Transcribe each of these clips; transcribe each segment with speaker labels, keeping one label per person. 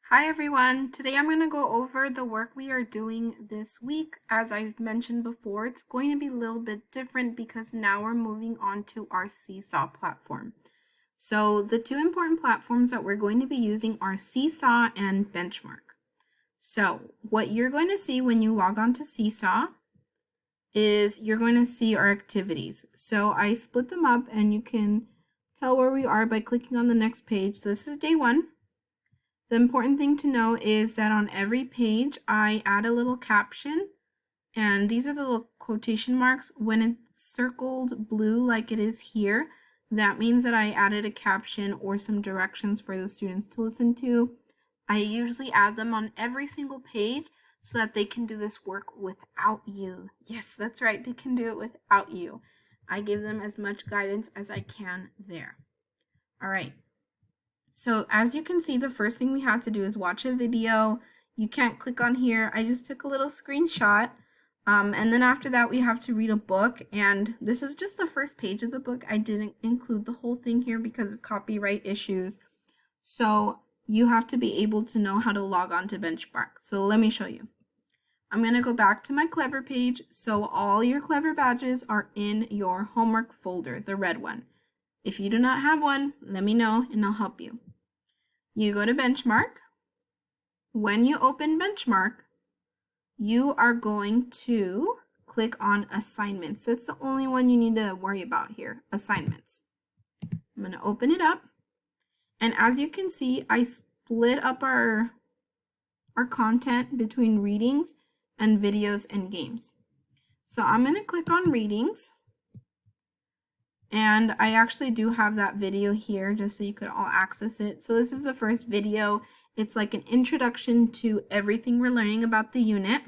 Speaker 1: Hi everyone, today I'm going to go over the work we are doing this week. As I've mentioned before, it's going to be a little bit different because now we're moving on to our Seesaw platform. So the two important platforms that we're going to be using are Seesaw and Benchmark. So what you're going to see when you log on to Seesaw is you're going to see our activities. So I split them up and you can tell where we are by clicking on the next page. So this is day 1. The important thing to know is that on every page, I add a little caption, and these are the little quotation marks. When it's circled blue like it is here, that means that I added a caption or some directions for the students to listen to. I usually add them on every single page so that they can do this work without you. Yes, that's right, they can do it without you. I give them as much guidance as I can there. All right. So as you can see, the first thing we have to do is watch a video. You can't click on here. I just took a little screenshot. And then after that, we have to read a book. And this is just the first page of the book. I didn't include the whole thing here because of copyright issues. So you have to be able to know how to log on to Benchmark. So let me show you. I'm going to go back to my Clever page. So all your Clever badges are in your homework folder, the red one. If you do not have one, let me know and I'll help you. You go to Benchmark. When you open Benchmark, you are going to click on Assignments. That's the only one you need to worry about here, Assignments. I'm going to open it up. And as you can see, I split up our content between readings and videos and games. So I'm going to click on Readings. And I actually do have that video here just so you could all access it. So this is the first video. It's like an introduction to everything we're learning about the unit.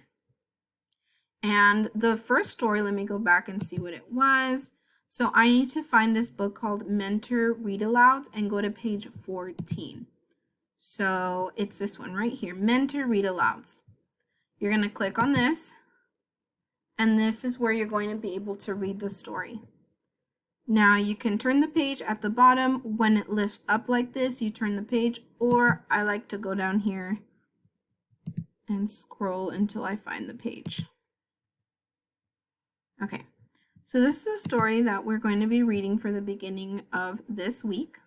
Speaker 1: And the first story, let me go back and see what it was. So I need to find this book called Mentor Read Alouds and go to page 14. So it's this one right here, Mentor Read Alouds. You're going to click on this, and this is where you're going to be able to read the story. Now you can turn the page at the bottom. When it lifts up like this, you turn the page, or I like to go down here and scroll until I find the page. Okay, so this is a story that we're going to be reading for the beginning of this week.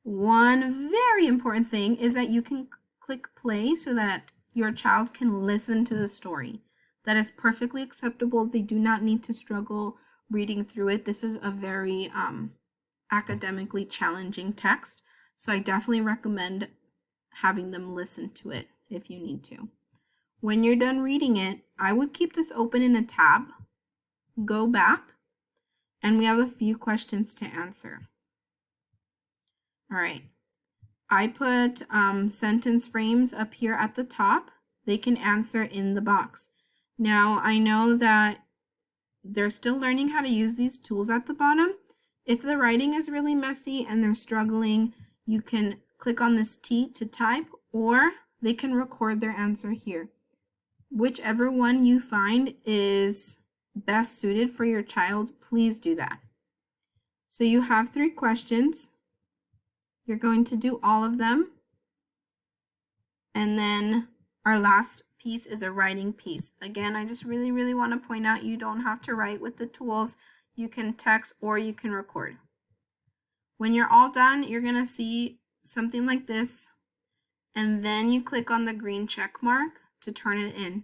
Speaker 1: One very important thing is that you can click play so that your child can listen to the story. That is perfectly acceptable. They do not need to struggle reading through it. This is a very academically challenging text, so I definitely recommend having them listen to it if you need to. When you're done reading it, I would keep this open in a tab, go back, and we have a few questions to answer. All right, I put sentence frames up here at the top. They can answer in the box. Now I know that they're still learning how to use these tools at the bottom. If the writing is really messy and they're struggling, you can click on this T to type, or they can record their answer here. Whichever one you find is best suited for your child, please do that. So you have 3 questions. You're going to do all of them. And then our last piece is a writing piece. Again, I just really want to point out you don't have to write with the tools. You can text or you can record. When you're all done, you're going to see something like this, and then you click on the green check mark to turn it in.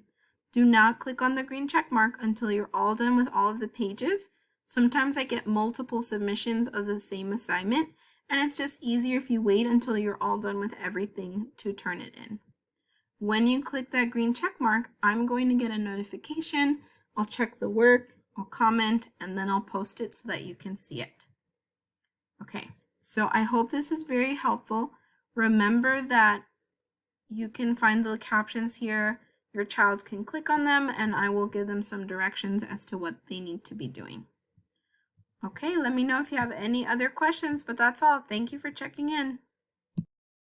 Speaker 1: Do not click on the green check mark until you're all done with all of the pages. Sometimes I get multiple submissions of the same assignment, and it's just easier if you wait until you're all done with everything to turn it in. When you click that green check mark, I'm going to get a notification. I'll check the work, I'll comment, and then I'll post it so that you can see it. Okay, so I hope this is very helpful. Remember that you can find the captions here. Your child can click on them, and I will give them some directions as to what they need to be doing. Okay, let me know if you have any other questions, but that's all. Thank you for checking in.